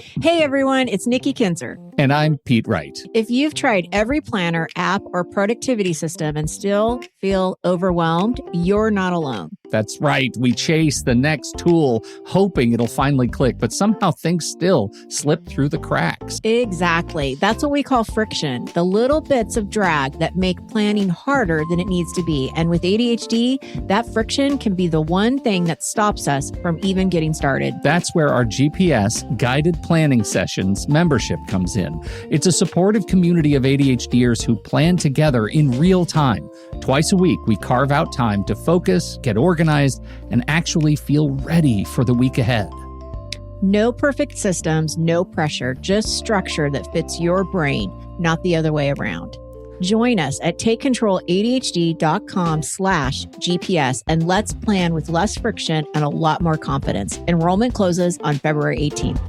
Hey everyone, it's Nikki Kinzer. And I'm Pete Wright. If you've tried every planner, app, or productivity system and still feel overwhelmed, you're not alone. That's right. We chase the next tool, hoping it'll finally click, but somehow things still slip through the cracks. Exactly. That's what we call friction, the little bits of drag that make planning harder than it needs to be. And with ADHD, that friction can be the one thing that stops us from even getting started. That's where our GPS guided planning sessions membership comes in. It's a supportive community of ADHDers who plan together in real time. Twice a week, we carve out time to focus, get organized, and actually feel ready for the week ahead. No perfect systems, no pressure, just structure that fits your brain, not the other way around. Join us at takecontroladhd.com/GPS and let's plan with less friction and a lot more confidence. Enrollment closes on February 18th.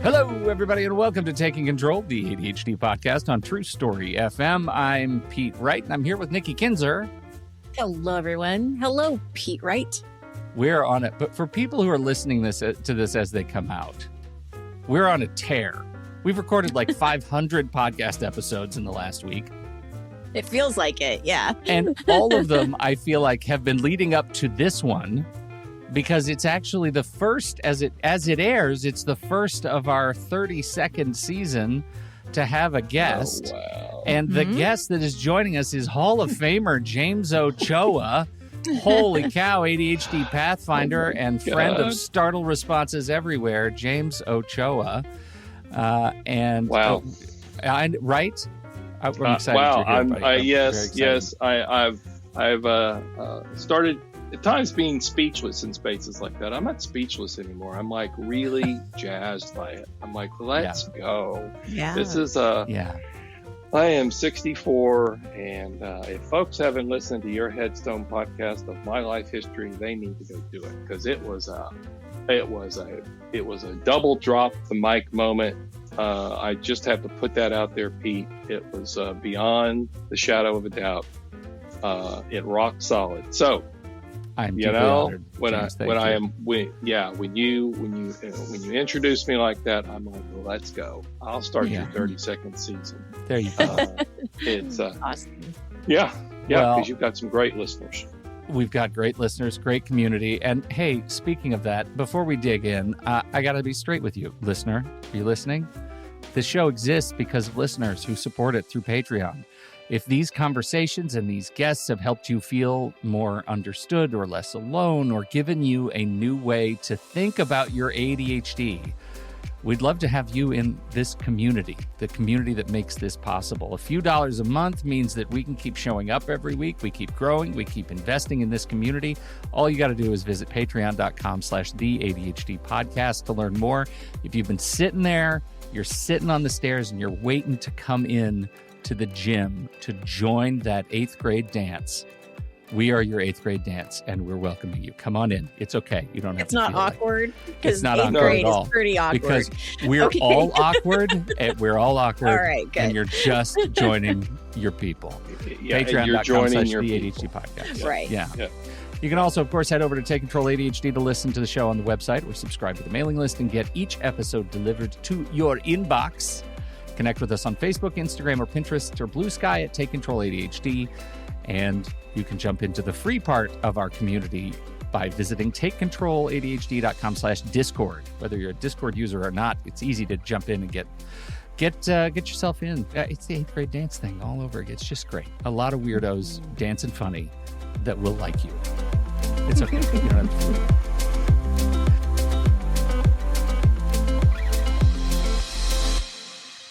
Hello, everybody, and welcome to Taking Control, the ADHD podcast on True Story FM. I'm Pete Wright, and I'm here with Nikki Kinzer. Hello, everyone. Hello, Pete Wright. We're on it, but for people who are listening to this as they come out, we're on a tear. We've recorded like 500 podcast episodes in the last week. It feels like it, yeah. And all of them, I feel like, have been leading up to this one. Because it's actually the first, as it airs, it's the first of our 32nd season to have a guest. Oh, wow. And the guest that is joining us is Hall of Famer James Ochoa. Holy cow, ADHD Pathfinder and friend of Startle Responses Everywhere, James Ochoa. And wow. Right? I'm excited wow. to hear it, Yes. I've started at times being speechless in spaces like that. I'm not speechless anymore. I'm like really jazzed by it. I'm like, let's go. Yeah. This is I am 64, and if folks haven't listened to your Headstone podcast of my life history, they need to go do it, because it was a double drop the mic moment. I just have to put that out there, Pete. It was beyond the shadow of a doubt. It rocked solid. So, I'm honored, when you introduce me like that, I'm like, well, let's go. I'll start your 32nd season. There you go. It's awesome. Yeah, because you've got some great listeners. We've got great listeners, great community. And hey, speaking of that, before we dig in, I got to be straight with you, listener. Are you listening? This show exists because of listeners who support it through Patreon. If these conversations and these guests have helped you feel more understood or less alone, or given you a new way to think about your ADHD, we'd love to have you in this community, the community that makes this possible. A few dollars a month means that we can keep showing up every week. We keep growing. We keep investing in this community. All you got to do is visit patreon.com/the ADHD podcast to learn more. If you've been sitting there, you're sitting on the stairs and you're waiting to come in to the gym to join that 8th grade dance, we are your 8th grade dance, and we're welcoming you. Come on in. It's okay. You don't have It's to not feel awkward, because 8th grade is pretty awkward. Because we're all awkward, and we're all awkward. All right, good. And you're just joining your people. Yeah, you're joining your the people. ADHD podcast. Right. Yeah. You can also, of course, head over to Take Control ADHD to listen to the show on the website, or subscribe to the mailing list and get each episode delivered to your inbox. Connect with us on Facebook, Instagram, or Pinterest, or Blue Sky at Take Control ADHD. And you can jump into the free part of our community by visiting takecontroladhd.com/Discord. Whether you're a Discord user or not, it's easy to jump in and get yourself in. It's the 8th grade dance thing all over again. It's just great. A lot of weirdos dancing funny that will like you. It's okay. You don't have to.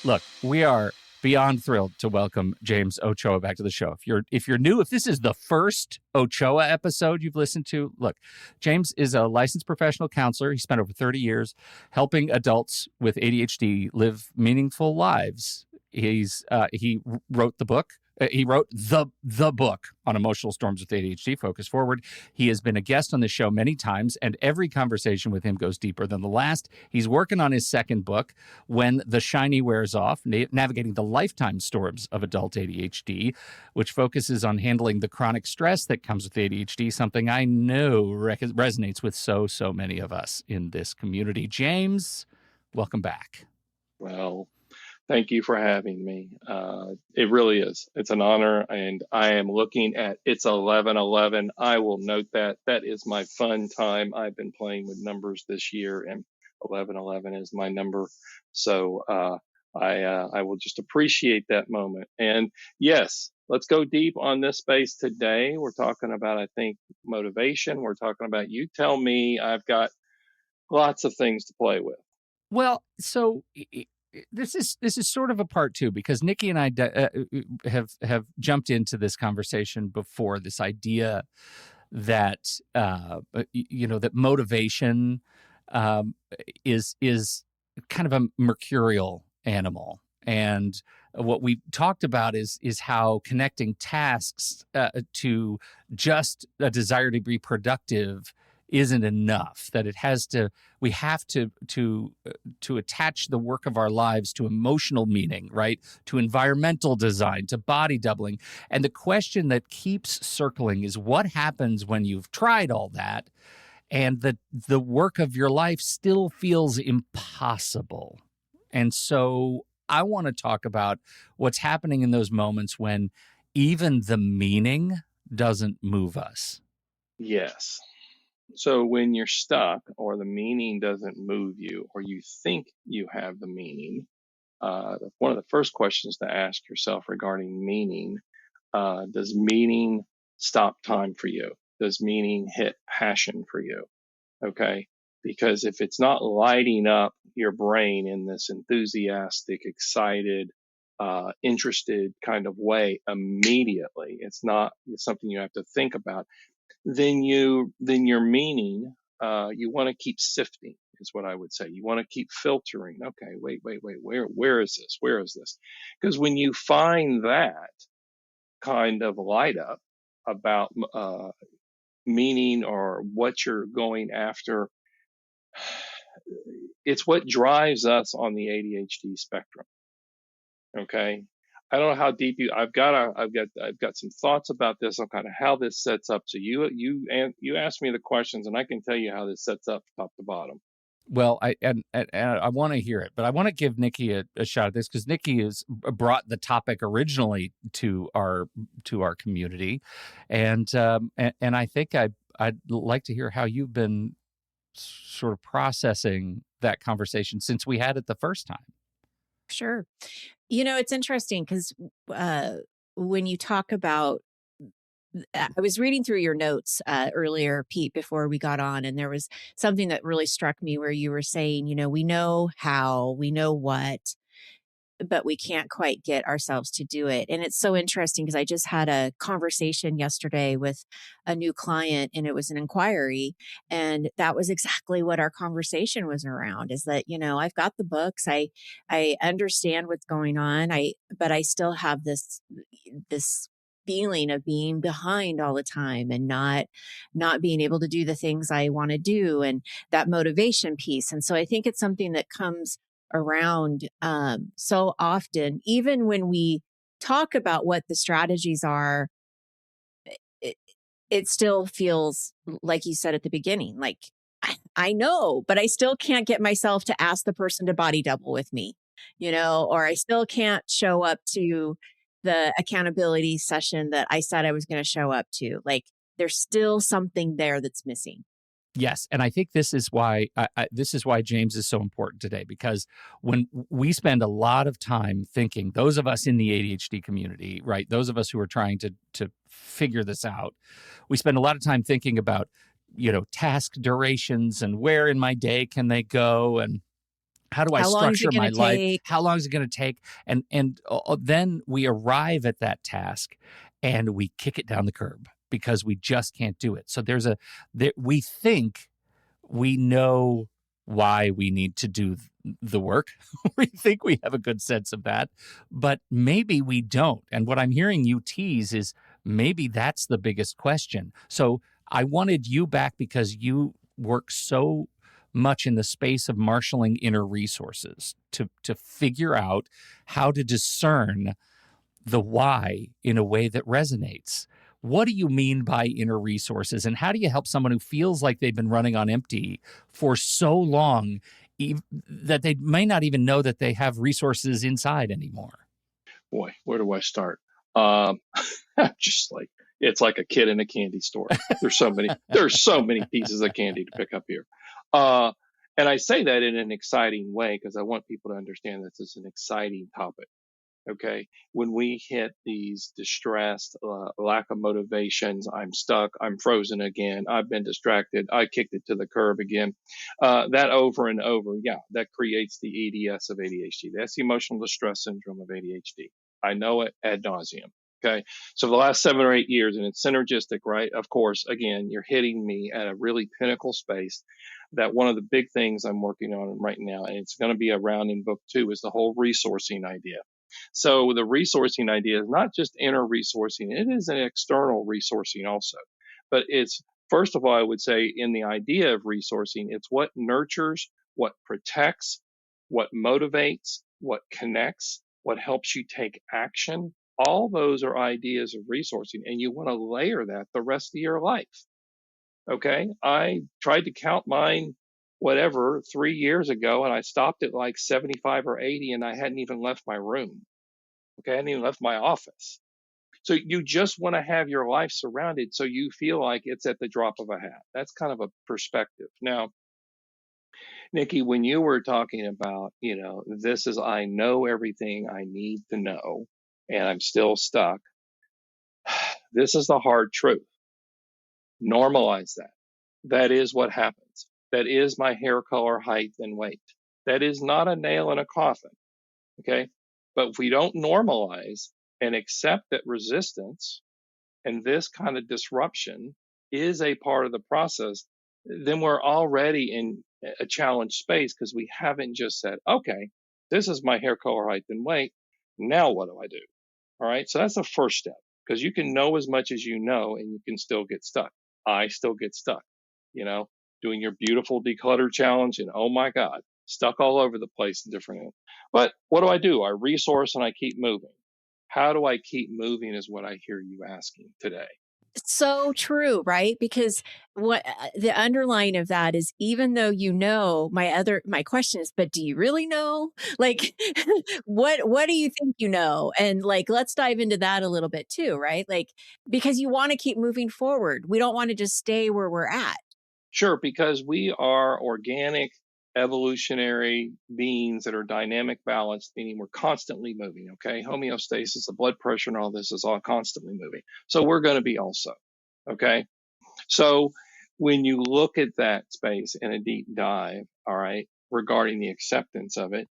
Look, we are beyond thrilled to welcome James Ochoa back to the show. If you're new, if this is the first Ochoa episode you've listened to, look, James is a licensed professional counselor. He spent over 30 years helping adults with ADHD live meaningful lives. He wrote the book He wrote the book on emotional storms with ADHD, Focus Forward. He has been a guest on the show many times, and every conversation with him goes deeper than the last. He's working on his second book, When the Shiny Wears Off, Navigating the Lifetime Storms of Adult ADHD, which focuses on handling the chronic stress that comes with ADHD, something I know resonates with so many of us in this community. James, welcome back. Well, thank you for having me. It really is. It's an honor, and I am looking at it's 11:11. I will note that. That is my fun time. I've been playing with numbers this year, and 11:11 is my number. So I will just appreciate that moment. And yes, let's go deep on this space today. We're talking about, I think, motivation. We're talking about, you tell me. I've got lots of things to play with. Well, so this is sort of a part two, because Nikki and I have jumped into this conversation before. This idea that that motivation is kind of a mercurial animal, and what we talked about is how connecting tasks to just a desire to be productive isn't enough, that we have to attach the work of our lives to emotional meaning, right? To environmental design, to body doubling. And the question that keeps circling is, what happens when you've tried all that and the work of your life still feels impossible? And so I want to talk about what's happening in those moments when even the meaning doesn't move us. Yes. So when you're stuck, or the meaning doesn't move you, or you think you have the meaning, one of the first questions to ask yourself regarding meaning, does meaning stop time for you? Does meaning hit passion for you? Okay. Because if it's not lighting up your brain in this enthusiastic, excited, interested kind of way immediately, it's something you have to think about. Then your meaning, you want to keep sifting, is what I would say. You want to keep filtering. Okay, wait, where is this? Where is this? Because when you find that kind of light up about meaning, or what you're going after, it's what drives us on the ADHD spectrum. Okay. I don't know how deep I've got some thoughts about this on kind of how this sets up. So you asked me the questions, and I can tell you how this sets up top to bottom. Well, I want to hear it, but I want to give Nikki a shot at this, because Nikki has brought the topic originally to our community, and I think I'd like to hear how you've been sort of processing that conversation since we had it the first time. Sure. It's interesting because when you talk about, I was reading through your notes earlier, Pete, before we got on, and there was something that really struck me where you were saying, we know how, we know what, but we can't quite get ourselves to do it. And it's so interesting because I just had a conversation yesterday with a new client, and it was an inquiry. And that was exactly what our conversation was around, is that, I've got the books. I understand what's going on. But I still have this feeling of being behind all the time, and not being able to do the things I want to do, and that motivation piece. And so I think it's something that comes around so often. Even when we talk about what the strategies are, it still feels, like you said at the beginning, like I know, but I still can't get myself to ask the person to body double with me, or I still can't show up to the accountability session that I said I was going to show up to. Like, there's still something there that's missing. Yes, and I think this is why James is so important today, because when we spend a lot of time thinking, those of us in the ADHD community, right, those of us who are trying to figure this out, we spend a lot of time thinking about, task durations and where in my day can they go, and how do I structure my life? How long is it going to take? And then we arrive at that task and we kick it down the curb, because we just can't do it. So we think we know why we need to do the work. We think we have a good sense of that, but maybe we don't. And what I'm hearing you tease is maybe that's the biggest question. So I wanted you back because you work so much in the space of marshaling inner resources to figure out how to discern the why in a way that resonates. What do you mean by inner resources, and how do you help someone who feels like they've been running on empty for so long that they may not even know that they have resources inside anymore? Boy, where do I start? Just like, it's like a kid in a candy store. There's so many pieces of candy to pick up here. And I say that in an exciting way because I want people to understand this is an exciting topic. Okay. When we hit these distressed, lack of motivations, I'm stuck, I'm frozen again, I've been distracted, I kicked it to the curb again, that over and over, yeah, that creates the EDS of ADHD. That's the emotional distress syndrome of ADHD. I know it ad nauseum. Okay. So the last 7 or 8 years, and it's synergistic, right? Of course, again, you're hitting me at a really pinnacle space that one of the big things I'm working on right now, and it's going to be around in book 2, is the whole resourcing idea. So the resourcing idea is not just inner resourcing, it is an external resourcing also. But it's, first of all, I would say in the idea of resourcing, it's what nurtures, what protects, what motivates, what connects, what helps you take action. All those are ideas of resourcing, and you want to layer that the rest of your life. Okay. I tried to count mine, 3 years ago, and I stopped at like 75 or 80, and I hadn't even left my room. Okay. I hadn't even left my office. So you just want to have your life surrounded so you feel like it's at the drop of a hat. That's kind of a perspective. Now, Nikki, when you were talking about, this is, I know everything I need to know, and I'm still stuck. This is the hard truth. Normalize that. That is what happens. That is my hair color, height, and weight. That is not a nail in a coffin. Okay. But if we don't normalize and accept that resistance and this kind of disruption is a part of the process, then we're already in a challenged space because we haven't just said, okay, this is my hair color, height, and weight. Now what do I do? All right. So that's the first step, because you can know as much as you know and you can still get stuck. I still get stuck, doing your beautiful declutter challenge, and oh my God, stuck all over the place in different. But what do? I resource and I keep moving. How do I keep moving is what I hear you asking today. So true, right? Because what the underline of that is, even though my question is, but do you really know? Like, what do you think you know? And like, let's dive into that a little bit too, right? Like, because you want to keep moving forward. We don't want to just stay where we're at. Sure, because we are organic, evolutionary beings that are dynamic balanced, meaning we're constantly moving, okay? Homeostasis, the blood pressure and all this is all constantly moving. So we're going to be also, okay? So when you look at that space in a deep dive, all right, regarding the acceptance of it,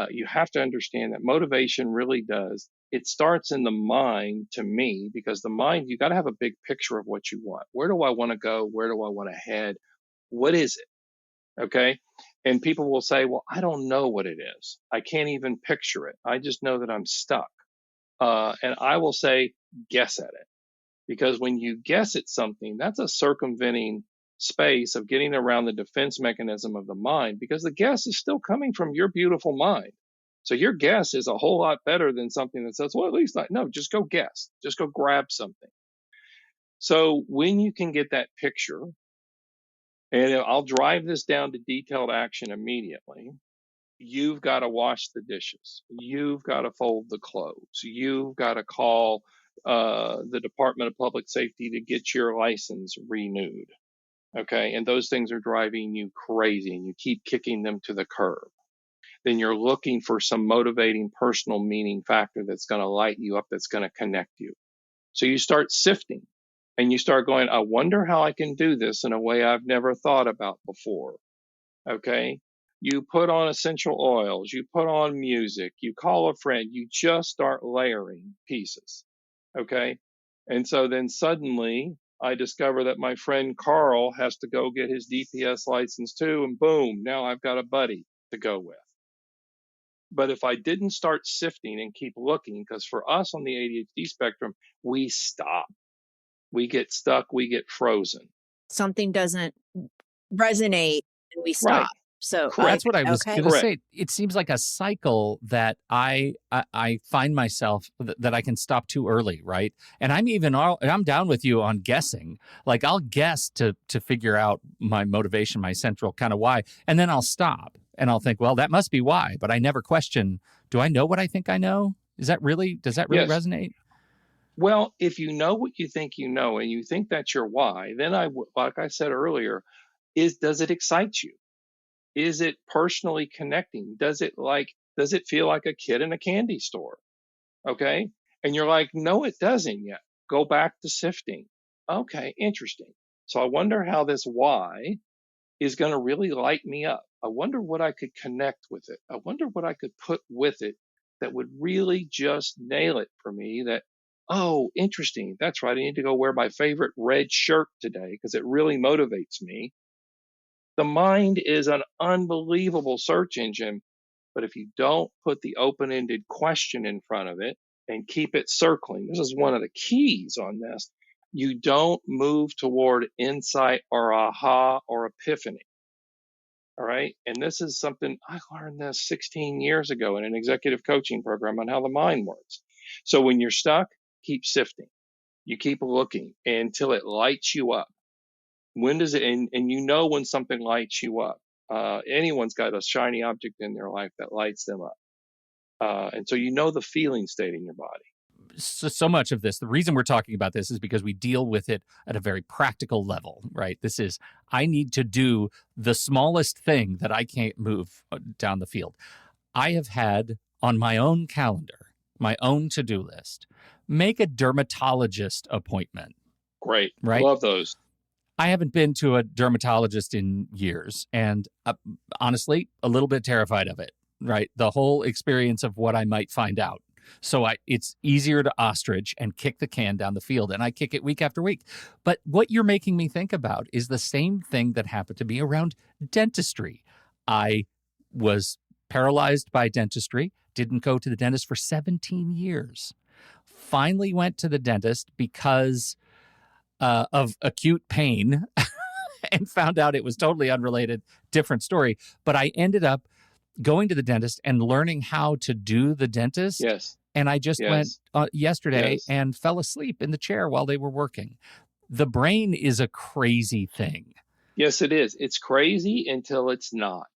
you have to understand that motivation really does. It starts in the mind, to me, because the mind, you got to have a big picture of what you want. Where do I want to go? Where do I want to head? What is it? Okay. And people will say, well, I don't know what it is. I can't even picture it. I just know that I'm stuck. And I will say, guess at it. Because when you guess at something, that's a circumventing space of getting around the defense mechanism of the mind, because the guess is still coming from your beautiful mind. So your guess is a whole lot better than something that says, well, at least no, just go guess, just go grab something. So when you can get that picture, and I'll drive this down to detailed action immediately, you've got to wash the dishes. You've got to fold the clothes. You've got to call the Department of Public Safety to get your license renewed. Okay. And those things are driving you crazy and you keep kicking them to the curb. Then you're looking for some motivating personal meaning factor that's going to light you up, that's going to connect you. So you start sifting and you start going, I wonder how I can do this in a way I've never thought about before. Okay. You put on essential oils, you put on music, you call a friend, you just start layering pieces. Okay. And so then suddenly I discover that my friend Carl has to go get his DPS license too, and boom, now I've got a buddy to go with. But if I didn't start sifting and keep looking, because for us on the ADHD spectrum, we stop, we get stuck, we get frozen. Something doesn't resonate and we stop. Right. So Correct. That's what I was Okay. going to Correct. say. It seems like a cycle that I find myself that I can stop too early, right? And I'm down with you on guessing. Like I'll guess to figure out my motivation, my central kind of why, and then I'll stop and I'll think, well, that must be why. But I never question, do I know what I think I know? Does that really Yes. resonate? Well, if you know what you think you know, and you think that's your why, then like I said earlier, does it excite you? Is it personally connecting? Does it feel like a kid in a candy store? Okay. And you're like, no, it doesn't yet. Go back to sifting. Okay, interesting. So I wonder how this why is going to really light me up. I wonder what I could connect with it. I wonder what I could put with it that would really just nail it for me. That, oh, interesting. That's right. I need to go wear my favorite red shirt today because it really motivates me. The mind is an unbelievable search engine, but if you don't put the open-ended question in front of it and keep it circling, this is one of the keys on this. You don't move toward insight or aha or epiphany. All right. And this is something I learned this 16 years ago in an executive coaching program on how the mind works. So when you're stuck, keep sifting. You keep looking until it lights you up. When does it, and you know when something lights you up. Anyone's got a shiny object in their life that lights them up. And so you know the feeling state in your body. So much of this, the reason we're talking about this is because we deal with it at a very practical level, right? This is, I need to do the smallest thing that I can't move down the field. I have had on my own calendar, my own to-do list, make a dermatologist appointment. Great. Right? Love those. I haven't been to a dermatologist in years, and honestly, a little bit terrified of it, right? The whole experience of what I might find out. So it's easier to ostrich and kick the can down the field, and I kick it week after week. But what you're making me think about is the same thing that happened to me around dentistry. I was paralyzed by dentistry, didn't go to the dentist for 17 years. Finally went to the dentist because of acute pain and found out it was totally unrelated, different story. But I ended up going to the dentist and learning how to do the dentist. Yes. And I just went yesterday and fell asleep in the chair while they were working. The brain is a crazy thing. Yes, it is. It's crazy until it's not.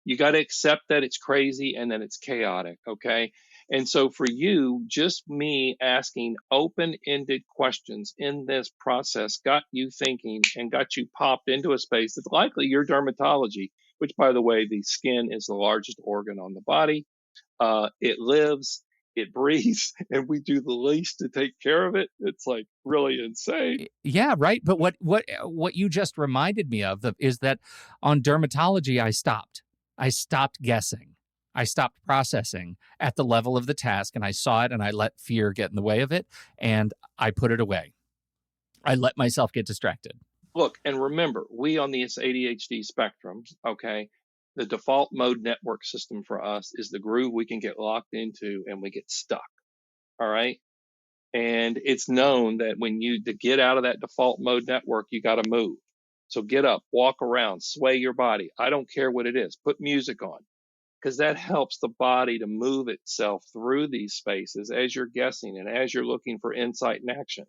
You got to accept that it's crazy and that it's chaotic. Okay. And so for you, just me asking open-ended questions in this process got you thinking and got you popped into a space that's likely your dermatology, which, by the way, the skin is the largest organ on the body. It lives, it breathes, and we do the least to take care of it. It's like really insane. Yeah, right. But what you just reminded me of is that on dermatology, I stopped guessing. I stopped processing at the level of the task, and I saw it and I let fear get in the way of it, and I put it away. I let myself get distracted. Look, and remember, we on this ADHD spectrum, okay, the default mode network system for us is the groove we can get locked into and we get stuck. All right. And it's known that to get out of that default mode network, you got to move. So get up, walk around, sway your body. I don't care what it is. Put music on, because that helps the body to move itself through these spaces as you're guessing and as you're looking for insight and action.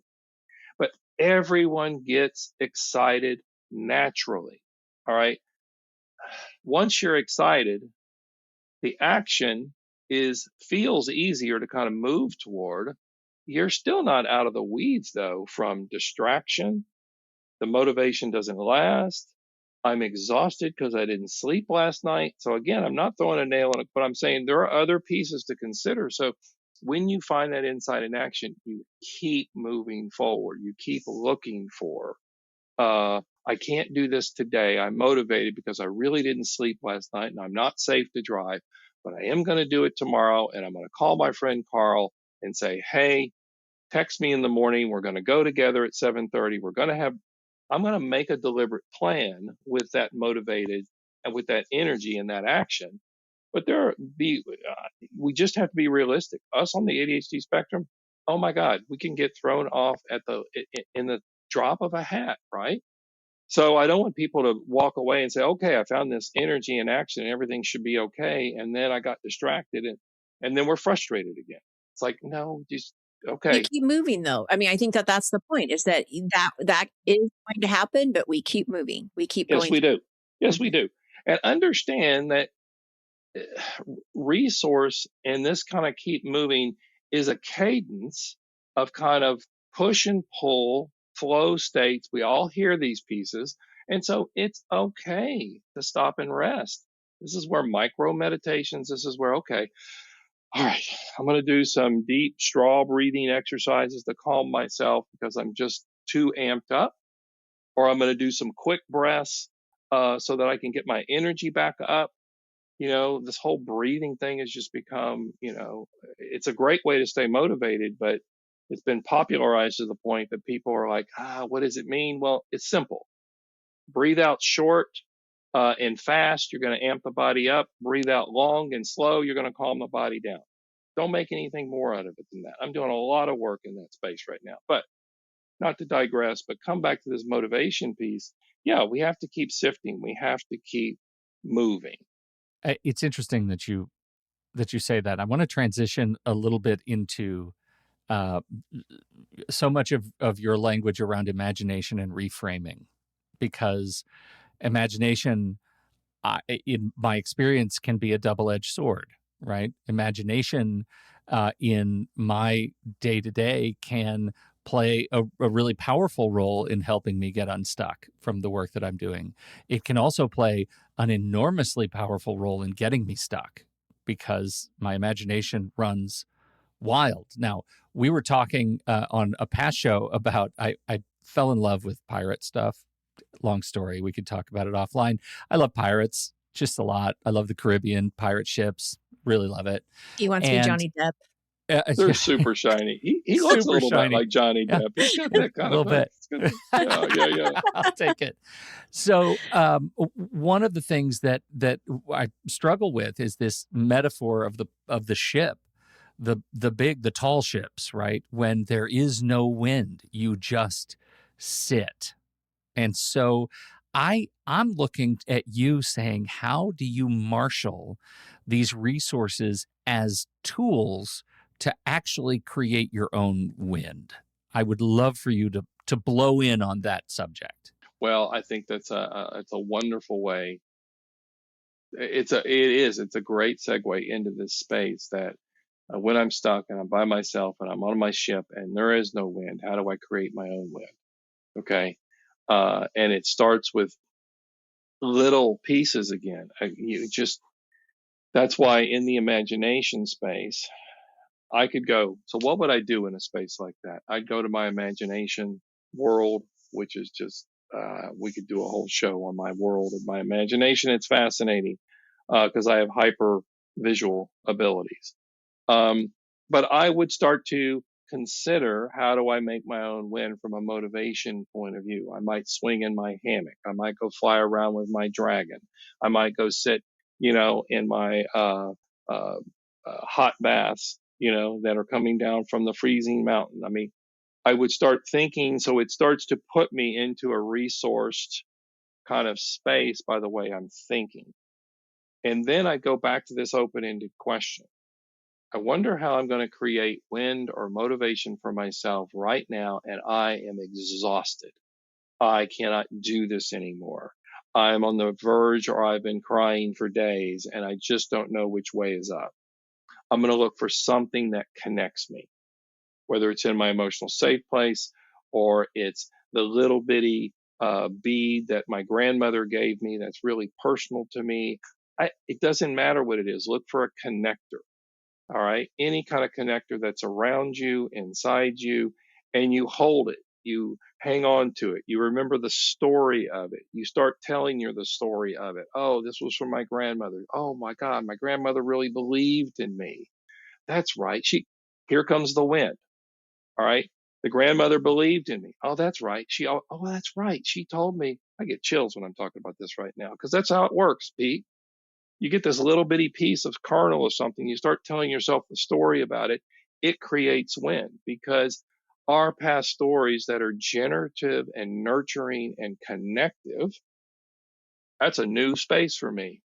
But everyone gets excited naturally. All right. Once you're excited, the action feels easier to kind of move toward. You're still not out of the weeds though from distraction. The motivation doesn't last. I'm exhausted because I didn't sleep last night. So again, I'm not throwing a nail in it, but I'm saying there are other pieces to consider. So when you find that insight in action, you keep moving forward. You keep looking for, I can't do this today. I'm motivated because I really didn't sleep last night and I'm not safe to drive, but I am going to do it tomorrow. And I'm going to call my friend Carl and say, hey, text me in the morning. We're going to go together at 7:30. I'm going to make a deliberate plan with that motivated and with that energy and that action. But we just have to be realistic. Us on the ADHD spectrum, oh my God, we can get thrown off in the drop of a hat, right? So I don't want people to walk away and say, okay, I found this energy and action and everything should be okay. And then I got distracted and then we're frustrated again. It's like, no, just You okay. keep moving though. I mean, I think that that's the point, is that that is going to happen, but we keep moving. We keep Yes, going. we do. Yes, we do. And understand that resource and this kind of keep moving is a cadence of kind of push and pull flow states. We all hear these pieces. And so it's okay to stop and rest. This is where micro meditations, this is where, okay, all right, I'm going to do some deep straw breathing exercises to calm myself because I'm just too amped up, or I'm going to do some quick breaths so that I can get my energy back up. This whole breathing thing has just become, it's a great way to stay motivated, but it's been popularized to the point that people are like, what does it mean? Well, it's simple. Breathe out short and fast. You're going to amp the body up. Breathe out long and slow. You're going to calm the body down. Don't make anything more out of it than that. I'm doing a lot of work in that space right now, but not to digress, but come back to this motivation piece. Yeah, we have to keep sifting. We have to keep moving. It's interesting that you say that. I want to transition a little bit into uh, so much of your language around imagination and reframing, because imagination, in my experience, can be a double-edged sword, right? Imagination in my day-to-day can play a really powerful role in helping me get unstuck from the work that I'm doing. It can also play an enormously powerful role in getting me stuck because my imagination runs wild. Now, we were talking on a past show about I fell in love with pirate stuff. Long story. We could talk about it offline. I love pirates just a lot. I love the Caribbean, pirate ships. Really love it. He wants to be Johnny Depp. They're super shiny. He looks a little bit like Johnny Depp. He's got that kind of a little bit. Yeah. I'll take it. So one of the things that I struggle with is this metaphor of the ship, the tall ships, right? When there is no wind, you just sit. And so I'm looking at you saying, how do you marshal these resources as tools to actually create your own wind? I would love for you to blow in on that subject. Well, I think that's it's a wonderful way. It's a great segue into this space that when I'm stuck and I'm by myself and I'm on my ship and there is no wind, how do I create my own wind? Okay. And it starts with little pieces again. That's why in the imagination space, I could go, so what would I do in a space like that? I'd go to my imagination world, which is just, we could do a whole show on my world and my imagination. It's fascinating because I have hyper visual abilities. But I would start to consider, how do I make my own wind from a motivation point of view? I might swing in my hammock. I might go fly around with my dragon. I might go sit, in my hot baths, that are coming down from the freezing mountain. I mean, I would start thinking, so it starts to put me into a resourced kind of space by the way I'm thinking. And then I go back to this open-ended question. I wonder how I'm going to create wind or motivation for myself right now, and I am exhausted. I cannot do this anymore. I'm on the verge, or I've been crying for days, and I just don't know which way is up. I'm going to look for something that connects me, whether it's in my emotional safe place or it's the little bitty bead that my grandmother gave me that's really personal to me. It doesn't matter what it is. Look for a connector. All right. Any kind of connector that's around you, inside you, and you hold it. You hang on to it. You remember the story of it. You start telling the story of it. Oh, this was from my grandmother. Oh my God, my grandmother really believed in me. That's right. Here comes the wind. All right. The grandmother believed in me. Oh, that's right. That's right. She told me. I get chills when I'm talking about this right now because that's how it works, Pete. You get this little bitty piece of kernel of something. You start telling yourself the story about it. It creates wind because our past stories that are generative and nurturing and connective, that's a new space for me.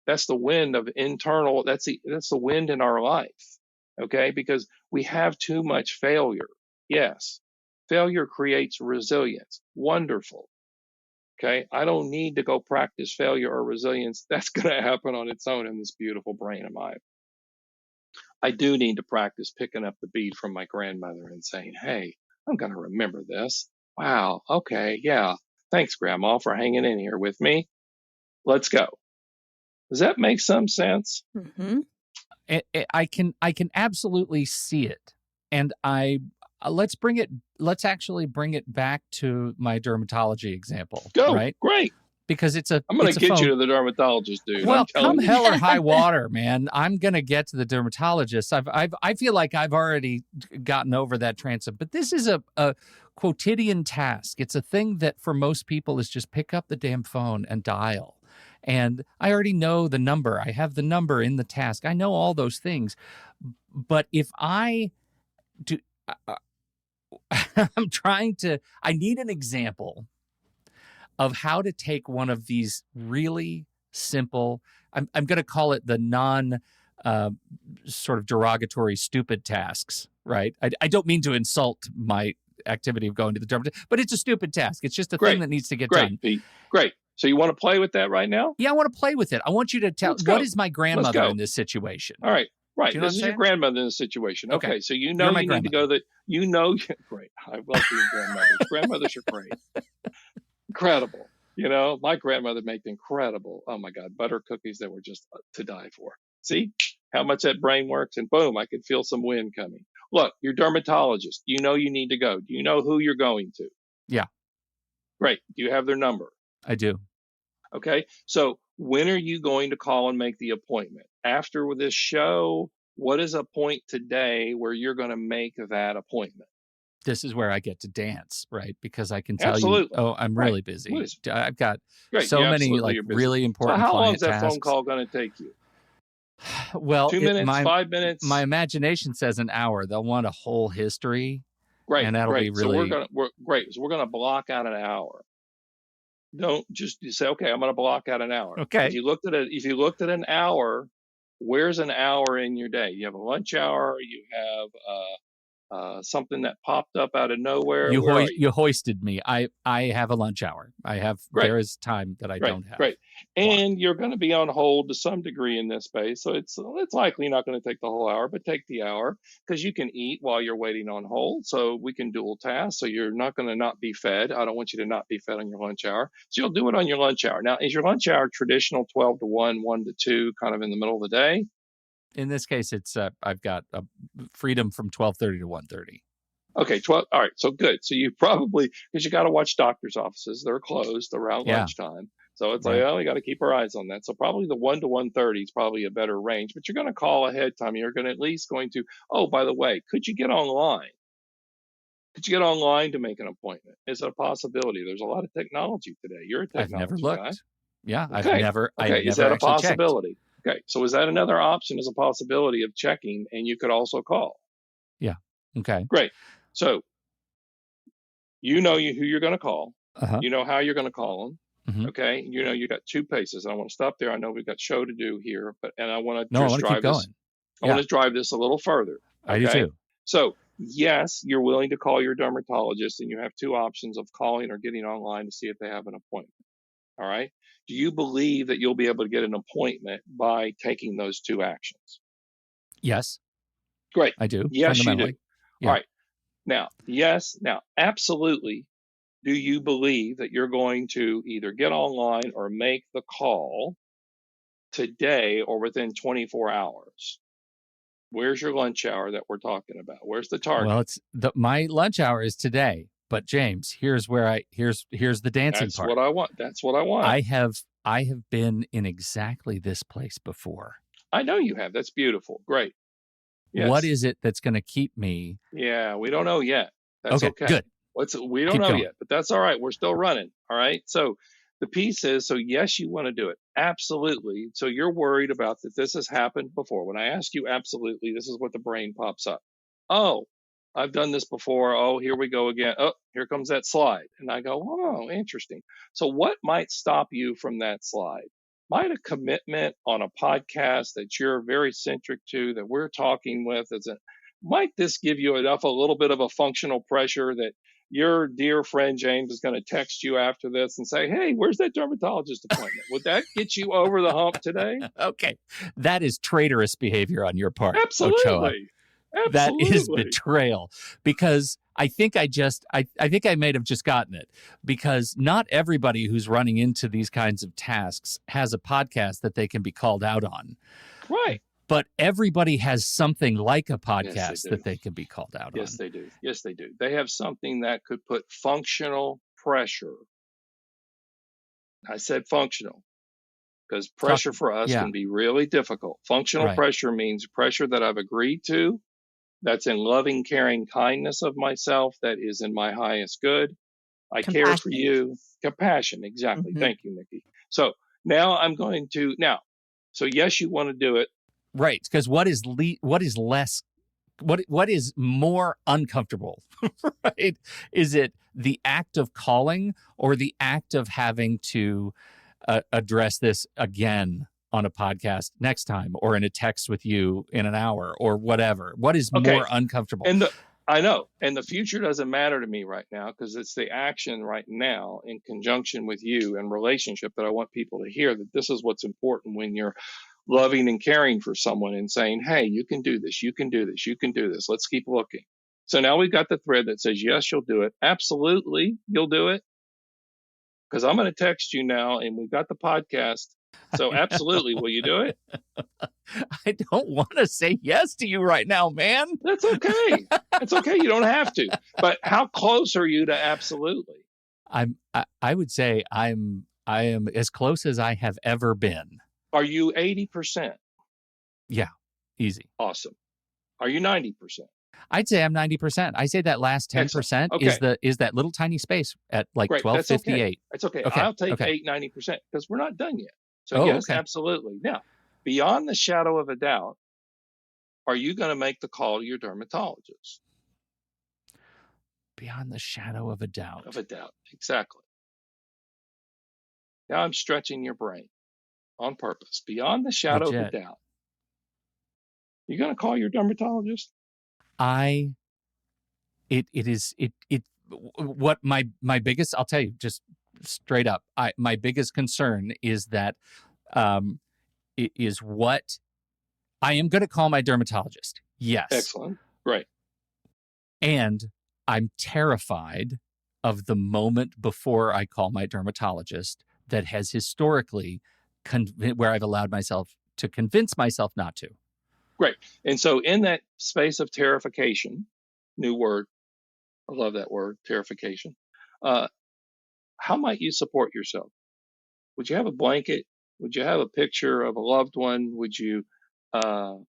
That's the wind of internal. That's the wind in our life. Okay. Because we have too much failure. Yes. Failure creates resilience. Wonderful. Okay. I don't need to go practice failure or resilience. That's going to happen on its own in this beautiful brain of mine. I do need to practice picking up the bead from my grandmother and saying, hey, I'm going to remember this. Wow. Okay. Yeah. Thanks, Grandma, for hanging in here with me. Let's go. Does that make some sense? Mm-hmm. I can absolutely see it. And let's actually bring it back to my dermatology example. Go. Right? Great. Because I'm going to get you to the dermatologist, dude. Well, I'm telling come you. hell or high water, man. I'm going to get to the dermatologist. I feel like I've already gotten over that transit, but this is a quotidian task. It's a thing that for most people is just pick up the damn phone and dial. And I already know the number. I have the number in the task. I know all those things. But if I do, I need an example of how to take one of these really simple, I'm going to call it the non sort of derogatory stupid tasks, right? I don't mean to insult my activity of going to the dermatologist, but it's a stupid task. It's just a thing that needs to get done. Pete. Great. So you want to play with that right now? Yeah, I want to play with it. I want you to tell, what is my grandmother in this situation? All right. Right. You know this is your grandmother in this situation. Okay. So you know you need to go that, great. I love these grandmothers. Grandmothers are great. Incredible. You know, my grandmother made incredible, oh my God, butter cookies that were just to die for. See how much that brain works? And boom, I could feel some wind coming. Look, your dermatologist, you know you need to go. Do you know who you're going to? Yeah. Great. Do you have their number? I do. Okay. So when are you going to call and make the appointment? After this show, what is a point today where you're going to make that appointment? This is where I get to dance, right? Because I can tell you, I'm really busy. I've got so many really important. So how long is that phone call going to take you? Well, 2 minutes, 5 minutes. My imagination says an hour. They'll want a whole history. Right. And that'll be really So we're gonna block out an hour. Don't just say, okay, I'm gonna block out an hour. Okay. If you looked at an hour, where's an hour in your day? You have a lunch hour. You have something that popped up out of nowhere. You hoisted me. I have a lunch hour. There is time that I don't have. Great. And you're going to be on hold to some degree in this space. So it's likely not going to take the whole hour, but take the hour because you can eat while you're waiting on hold. So we can dual task. So you're not going to not be fed. I don't want you to not be fed on your lunch hour. So you'll do it on your lunch hour. Now, is your lunch hour traditional 12 to 1, 1 to 2, kind of in the middle of the day? In this case, it's I've got freedom from 12:30 to 1:30. Okay, 12. All right, so good. So you probably, because you got to watch doctor's offices, they're closed around lunchtime. So it's like, we got to keep our eyes on that. So probably the 1 to 1:30 is probably a better range. But you're going to call ahead time. You're going to at least oh, by the way, could you get online? Could you get online to make an appointment? Is it a possibility? There's a lot of technology today. You're a technology I've never looked. guy. Yeah, okay. I've never. Is that a possibility? Checked. Okay, so is that another option as a possibility of checking, and you could also call? Yeah. Okay. Great. So you know who you're going to call. Uh-huh. You know how you're going to call them. Mm-hmm. Okay. You know you got two paces. I want to stop there. I know we've got show to do here, and I want to I want to keep going. I want to drive this a little further. Okay? I do too. So yes, you're willing to call your dermatologist, and you have two options of calling or getting online to see if they have an appointment. All right. Do you believe that you'll be able to get an appointment by taking those two actions? Yes. Great. I do. Yes, you do. Yeah. All right. Now, absolutely. Do you believe that you're going to either get online or make the call today or within 24 hours? Where's your lunch hour that we're talking about? Where's the target? Well, my lunch hour is today. But James, here's the dancing part. That's what I want. I have been in exactly this place before. I know you have. That's beautiful. Great. What Yes. is it that's going to keep me? Yeah, we don't know yet. That's okay. Good. We don't Keep know going. yet, but that's all right. We're still running. All right. So the piece is, so yes, you want to do it. Absolutely. So you're worried about that this has happened before. When I ask you absolutely, this is what the brain pops up. Oh, I've done this before. Oh, here we go again. Oh, here comes that slide. And I go, oh, interesting. So what might stop you from that slide? Might a commitment on a podcast that you're very centric to, that we're talking with, might this give you enough, a little bit of a functional pressure that your dear friend James is going to text you after this and say, hey, where's that dermatologist appointment? Would that get you over the hump today? Okay. That is traitorous behavior on your part, Ochoa. Absolutely. That is Absolutely. betrayal, because I think I think I might have just gotten it, because not everybody who's running into these kinds of tasks has a podcast that they can be called out on. Right. But everybody has something like a podcast Yes, they do. that they can be called out on. Yes, they do. Yes, they do. They have something that could put functional pressure. I said functional because pressure for us can be really difficult. Functional pressure means pressure that I've agreed to, that's in loving, caring kindness of myself, that is in my highest good. I care for you. Compassion. Exactly. Mm-hmm. Thank you, Nikki. So now I'm going to, so yes, you want to do it. Right. Because what is more uncomfortable, right? Is it the act of calling or the act of having to address this again on a podcast next time, or in a text with you in an hour, or whatever? What is more uncomfortable? I know. And the future doesn't matter to me right now, because it's the action right now in conjunction with you and relationship that I want people to hear, that this is what's important when you're loving and caring for someone and saying, hey, you can do this, you can do this, you can do this. Let's keep looking. So now we've got the thread that says, yes, you'll do it. Absolutely, you'll do it. Because I'm going to text you now, and we've got the podcast. So absolutely, will you do it? I don't want to say yes to you right now, man. That's okay. It's okay. You don't have to. But how close are you to absolutely? I would say I am as close as I have ever been. Are you 80%? Yeah, easy. Awesome. Are you 90%? I'd say I'm 90%. I say that last 10% is that little tiny space at like 1258. That's okay. I'll take 90% because we're not done yet. So yes, absolutely. Now, beyond the shadow of a doubt, are you going to make the call to your dermatologist? Beyond the shadow of a doubt. Exactly. Now I'm stretching your brain on purpose. Beyond the shadow of a doubt. You're going to call your dermatologist? What my biggest, I'll tell you just straight up, my biggest concern is that it is what I am going to call my dermatologist. Yes. Excellent. Right. And I'm terrified of the moment before I call my dermatologist that has historically where I've allowed myself to convince myself not to. Great. And so in that space of terrification, new word, I love that word, terrification. How might you support yourself? Would you have a blanket? Would you have a picture of a loved one? Would you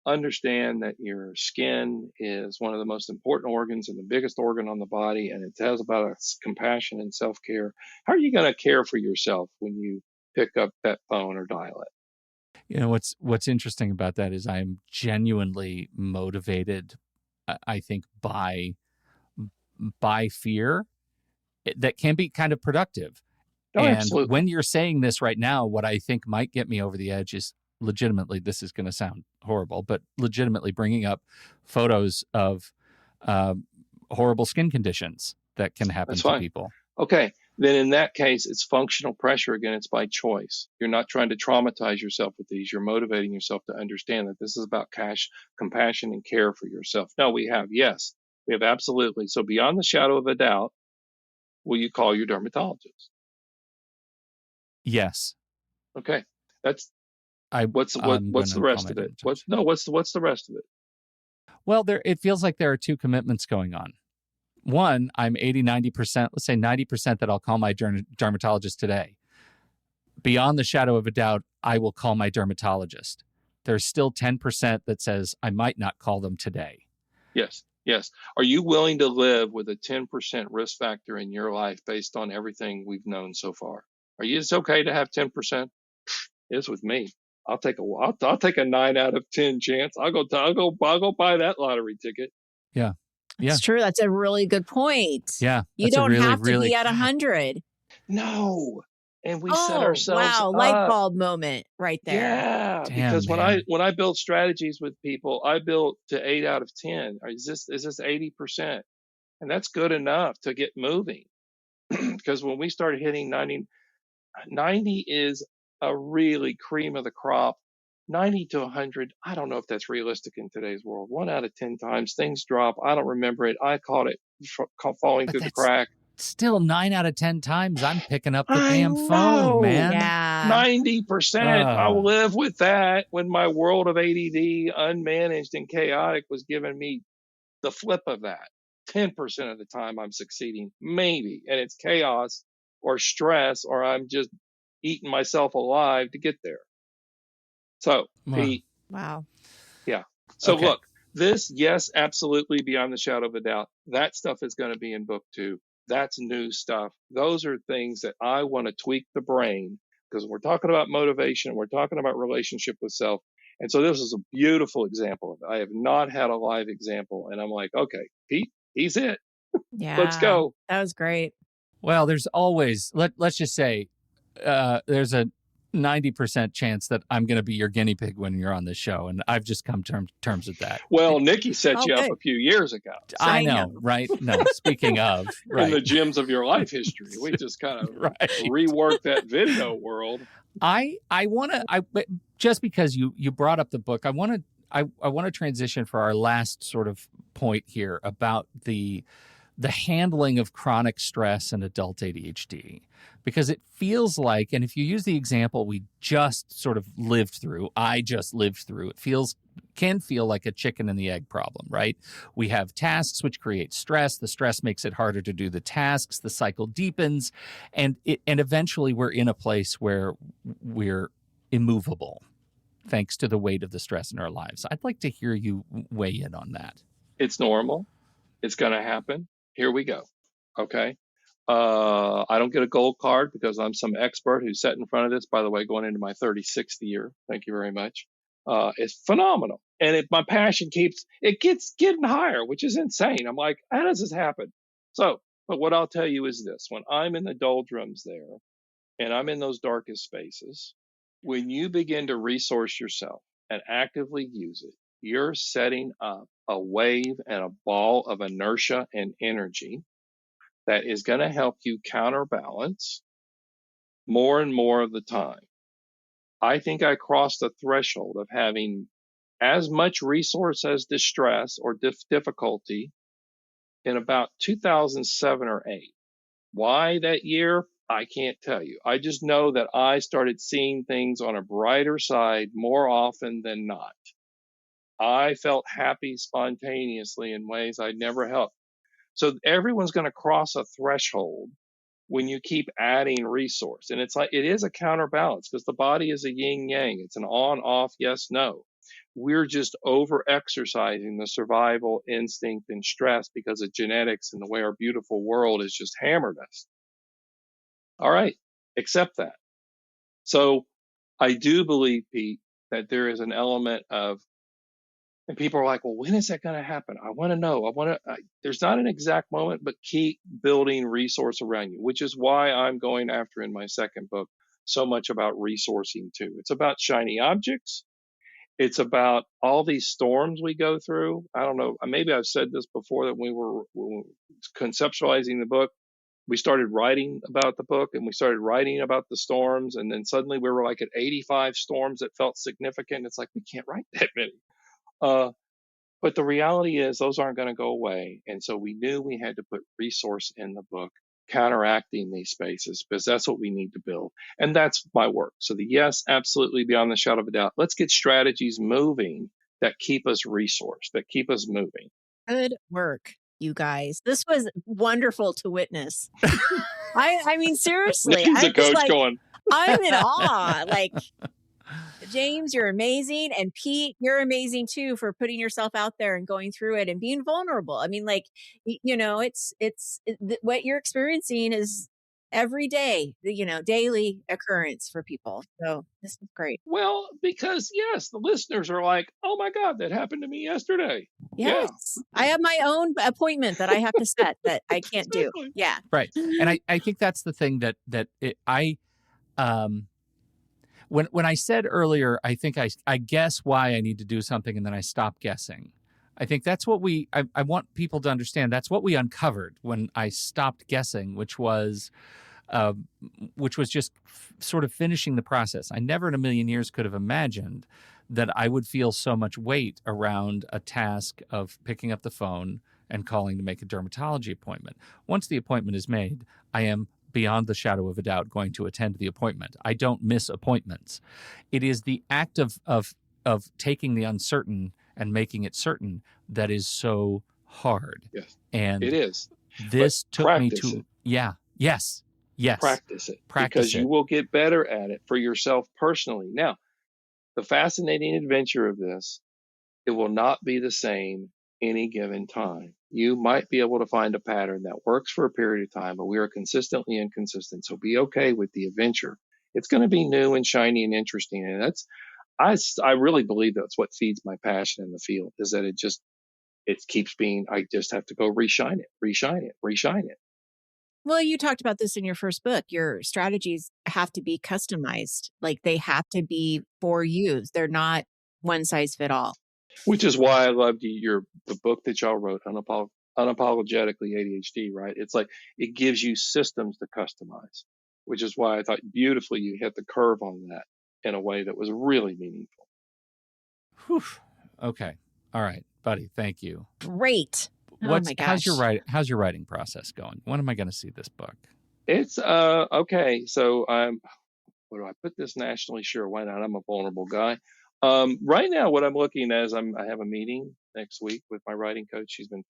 understand that your skin is one of the most important organs and the biggest organ on the body, and it has about compassion and self-care? How are you going to care for yourself when you pick up that phone or dial it? You know, what's interesting about that is I'm genuinely motivated, I think, by fear that can be kind of productive. Oh, and absolutely. When you're saying this right now, what I think might get me over the edge is legitimately, this is going to sound horrible, but legitimately bringing up photos of horrible skin conditions that can happen to people. Okay. Then in that case, it's functional pressure. Again, it's by choice. You're not trying to traumatize yourself with these. You're motivating yourself to understand that this is about compassion and care for yourself. No, we have absolutely. So beyond the shadow of a doubt, will you call your dermatologist? Yes. Okay. What's the rest of it? What's the rest of it? Well, it feels like there are two commitments going on. One, I'm 80-90%, let's say 90% that I'll call my dermatologist today. Beyond the shadow of a doubt, I will call my dermatologist. there's still 10% that says, I might not call them today. Yes. Yes. Are you willing to live with a 10% risk factor in your life based on everything we've known so far? Are you, it's okay to have 10%? It's with me. I'll take a 9 out of 10 chance. I'll go buy that lottery ticket. Yeah. It's true. That's a really good point. Yeah. You don't have to be at 100. No. And we set ourselves up. Light bulb moment right there. Yeah. Damn, because man. when I build strategies with people, I built to 8 out of 10. Is this 80%? And that's good enough to get moving. Because when we started hitting 90 is a really cream of the crop. 90 to 100, I don't know if that's realistic in today's world. 1 out of 10 times things drop. I don't remember it. I caught it falling through the crack. Still 9 out of 10 times I'm picking up the damn phone, man. Yeah. 90%. I'll live with that when my world of ADD, unmanaged and chaotic, was giving me the flip of that. 10% of the time I'm succeeding, maybe. And it's chaos or stress, or I'm just eating myself alive to get there. So, Pete. Wow. Yeah. So Okay. look, this, yes, absolutely, beyond the shadow of a doubt. That stuff is going to be in book 2. That's new stuff. Those are things that I want to tweak the brain, because we're talking about motivation. We're talking about relationship with self. And so this is a beautiful example of it. I have not had a live example. And I'm like, okay, Pete, he's it. Yeah. Let's go. That was great. Well, there's always, let's just say, there's a 90% chance that I'm going to be your guinea pig when you're on this show. And I've just come to terms with that. Well, Nikki set you up a few years ago. So. I know, right? No, speaking of, right. In the gems of your life history, we just kind of reworked that video world. I want to, just because you brought up the book, I want to transition for our last sort of point here about the handling of chronic stress and adult ADHD, because it feels like, and if you use the example we just sort of lived through, it can feel like a chicken and the egg problem, right? We have tasks which create stress. The stress makes it harder to do the tasks. The cycle deepens, and eventually we're in a place where we're immovable, thanks to the weight of the stress in our lives. I'd like to hear you weigh in on that. It's normal. It's going to happen. Here we go. Okay. I don't get a gold card because I'm some expert who's sat in front of this, by the way, going into my 36th year. Thank you very much. It's phenomenal. And my passion gets getting higher, which is insane. I'm like, how does this happen? So, but what I'll tell you is this: when I'm in the doldrums there and I'm in those darkest spaces, when you begin to resource yourself and actively use it, you're setting up a wave and a ball of inertia and energy that is going to help you counterbalance more and more of the time. I think I crossed the threshold of having as much resource as distress or difficulty in about 2007 or 8. Why that year? I can't tell you. I just know that I started seeing things on a brighter side more often than not. I felt happy spontaneously in ways I'd never felt. So everyone's going to cross a threshold when you keep adding resource. And it's like, it is a counterbalance because the body is a yin yang. It's an on, off, yes, no. We're just over exercising the survival instinct and stress because of genetics and the way our beautiful world has just hammered us. All right, accept that. So I do believe, Pete, that there is an element of, and people are like, well, when is that going to happen? I want to know. There's not an exact moment, but keep building resource around you, which is why I'm going after in my second book so much about resourcing too. It's about shiny objects. It's about all these storms we go through. I don't know. Maybe I've said this before, that when we were conceptualizing the book, we started writing about the book and we started writing about the storms. And then suddenly we were like at 85 storms that felt significant. It's like, we can't write that many. But the reality is those aren't going to go away. And so we knew we had to put resource in the book, counteracting these spaces, because that's what we need to build. And that's my work. So yes, absolutely, beyond the shadow of a doubt. Let's get strategies moving that keep us resourced, that keep us moving. Good work, you guys. This was wonderful to witness. I mean, seriously. Nikki's a coach going. I'm in awe. Like, James, you're amazing. And Pete, you're amazing too for putting yourself out there and going through it and being vulnerable. I mean, like, what you're experiencing is every day, daily occurrence for people. So this is great. Well, because yes, the listeners are like, oh my God, that happened to me yesterday. Yeah. Yes. I have my own appointment that I have to set that I can't do. Exactly. Yeah. Right. And I think that's the thing when I said earlier, I think I guess why I need to do something and then I stop guessing. I think that's what I want people to understand. That's what we uncovered when I stopped guessing, which was just sort of finishing the process. I never in a million years could have imagined that I would feel so much weight around a task of picking up the phone and calling to make a dermatology appointment. Once the appointment is made, I am beyond the shadow of a doubt going to attend the appointment. I don't miss appointments. It is the act of taking the uncertain and making it certain that is so hard. Yes, and it is. This But took me practice to it. Yes. Practice it, Practice because it. you will get better at it for yourself personally. Now, the fascinating adventure of this, it will not be the same any given time. You might be able to find a pattern that works for a period of time, but we are consistently inconsistent. So be okay with the adventure. It's going to be new and shiny and interesting. And I really believe that's what feeds my passion in the field, is that it keeps being, I just have to go reshine it. Well, you talked about this in your first book. Your strategies have to be customized. Like they have to be for you. They're not one size fit all. Which is why I loved the book that y'all wrote, Unapologetically ADHD, right? It's like, it gives you systems to customize, which is why I thought beautifully you hit the curve on that in a way that was really meaningful. Whew. Okay. All right, buddy. Thank you. Great. Oh my gosh. How's your writing process going? When am I going to see this book? It's okay. So what do I put this nationally? Sure, why not? I'm a vulnerable guy. Right now, what I'm looking at is I have a meeting next week with my writing coach. She's been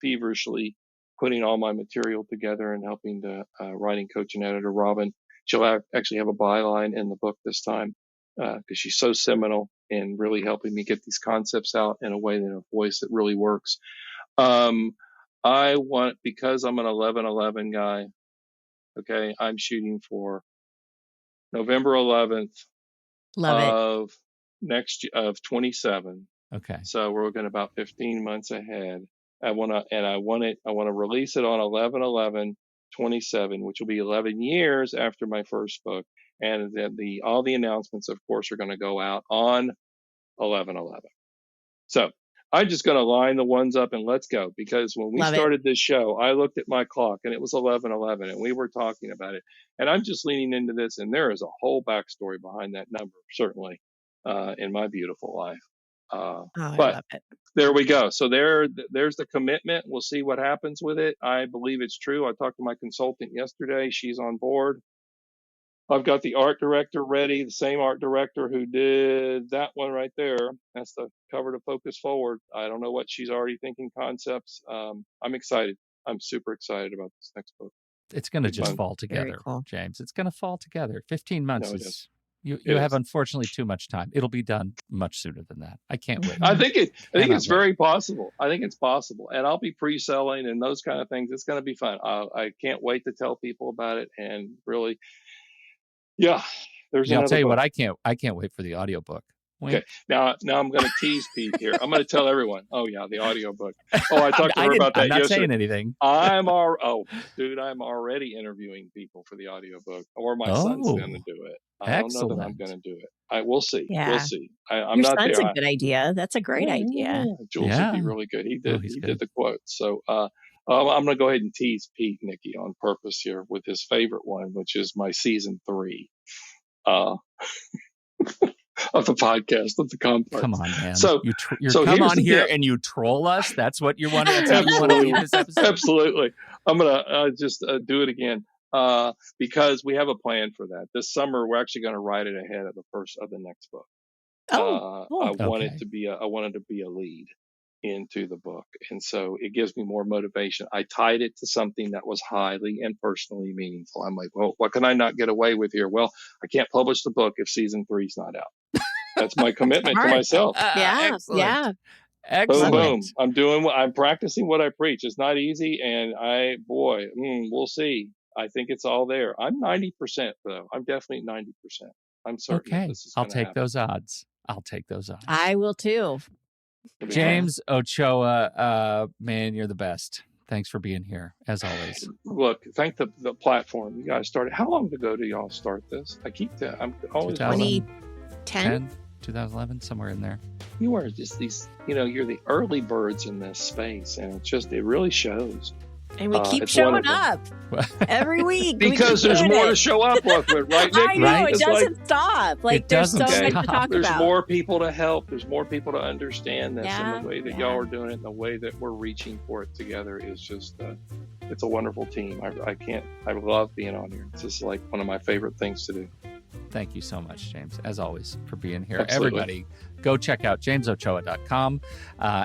feverishly putting all my material together and helping the writing coach and editor, Robin. She'll actually have a byline in the book this time because she's so seminal in really helping me get these concepts out in a way, in a voice that really works. Because I'm an 11/11 guy, okay, I'm shooting for November 11th Love it. of 27. Okay. So we're looking about 15 months ahead. I want to release it on 11/11/27, which will be 11 years after my first book. And then all the announcements, of course, are going to go out on 11/11. So I'm just going to line the ones up and let's go. Because when we started this show, I looked at my clock and it was 11/11 and we were talking about it. And I'm just leaning into this. And there is a whole backstory behind that number, certainly, in my beautiful life. I but love it. there we go. So there's the commitment. We'll see what happens with it. I believe it's true. I talked to my consultant yesterday. She's on board. I've got the art director ready, the same art director who did that one right there. That's the cover to Focus Forward. I don't know what she's already thinking concepts. I'm excited. I'm super excited about this next book. It's going to just fall together, cool. James. It's going to fall together. 15 months is. You have unfortunately too much time. It'll be done much sooner than that. I can't wait. I think it's very possible. I think it's possible. And I'll be pre-selling and those kind of things. It's going to be fun. I can't wait to tell people about it. And really, yeah, I'll tell you what, I can't wait for the audiobook. Okay. Now I'm going to tease Pete here. I'm going to tell everyone. Oh yeah, the audiobook. Oh, I talked to her about that I'm not yesterday. saying anything. I'm already interviewing people for the audiobook, or my son's going to do it. I don't know that I'm going to do it. We'll see. Yeah. We'll see. I'm Your not son's there. a good idea. That's a great idea. Jules would be really good. He did the quotes. So I'm going to go ahead and tease Pete and Nikki on purpose here with his favorite one, which is my season 3. Of the podcast, of the complex. Come on, man. So you come on here and you troll us. That's what you want. That's how you want to leave this episode. Absolutely. I'm gonna just do it again because we have a plan for that. This summer, we're actually going to write it ahead of the next book. I wanted to be a lead into the book. And so it gives me more motivation. I tied it to something that was highly and personally meaningful. I'm like, well, what can I not get away with here? Well, I can't publish the book if season 3's not out. That's my commitment to myself. Yeah. Excellent. Yeah. Excellent. Boom, boom. I'm practicing what I preach. It's not easy. And we'll see. I think it's all there. I'm 90% though. I'm definitely 90%. I'm certain Okay. this is I'll gonna take happen. those odds. I'll take those odds. I will too. James Ochoa, man, you're the best. Thanks for being here, as always. Look, thank the platform. You guys started. How long ago do y'all start this? I'm always 2010? 2011, somewhere in there. You are just these, you're the early birds in this space, and it really shows. And we keep showing up every week. Because there's more to show up with, right, Nick? I know, right? it doesn't stop. Like, there's so much to talk about. There's more people to help. There's more people to understand this. Yeah, and the way that y'all are doing it and the way that we're reaching for it together is just, it's a wonderful team. I love being on here. It's just like one of my favorite things to do. Thank you so much, James, as always, for being here. Absolutely. Everybody, go check out jamesochoa.com.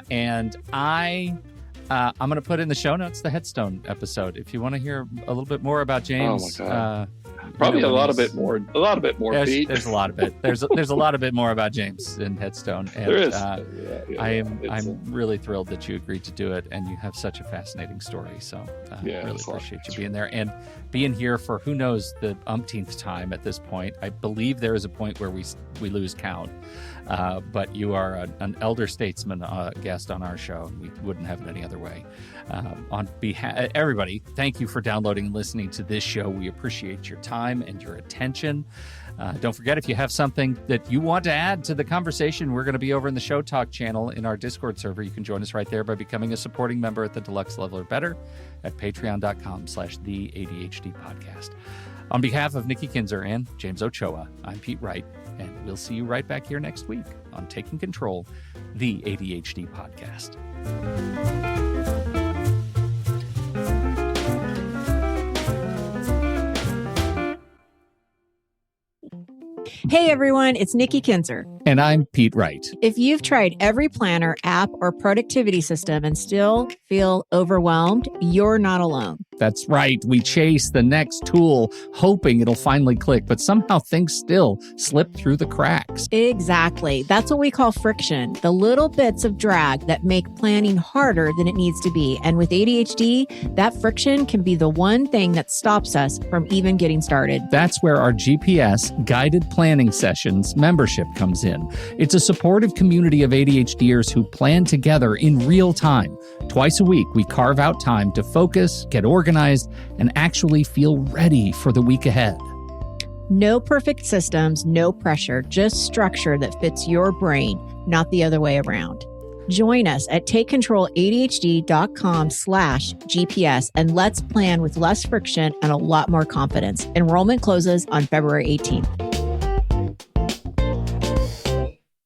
And I'm going to put in the show notes the Headstone episode. If you want to hear a little bit more about James, oh my God. Probably a lot bit more, Pete. There's a lot of it. There's a lot of bit more about James in Headstone. And, there is. I'm really thrilled that you agreed to do it, and you have such a fascinating story. So I really appreciate you being there and being here for who knows the umpteenth time at this point. I believe there is a point where we lose count. But you are an elder statesman guest on our show. We wouldn't have it any other way. On behalf, everybody, thank you for downloading and listening to this show. We appreciate your time and your attention. Don't forget, if you have something that you want to add to the conversation, we're going to be over in the Show Talk channel in our Discord server. You can join us right there by becoming a supporting member at the deluxe level or better at patreon.com/the ADHD podcast. On behalf of Nikki Kinzer and James Ochoa, I'm Pete Wright, and we'll see you right back here next week on Taking Control, the ADHD podcast. Hey everyone, it's Nikki Kinzer. And I'm Pete Wright. If you've tried every planner, app, or productivity system and still feel overwhelmed, you're not alone. That's right. We chase the next tool, hoping it'll finally click, but somehow things still slip through the cracks. Exactly. That's what we call friction, the little bits of drag that make planning harder than it needs to be. And with ADHD, that friction can be the one thing that stops us from even getting started. That's where our GPS guided planning sessions membership comes in. It's a supportive community of ADHDers who plan together in real time. Twice a week, we carve out time to focus, get organized, and actually feel ready for the week ahead. No perfect systems, no pressure, just structure that fits your brain, not the other way around. Join us at takecontroladhd.com/GPS and let's plan with less friction and a lot more confidence. Enrollment closes on February 18th.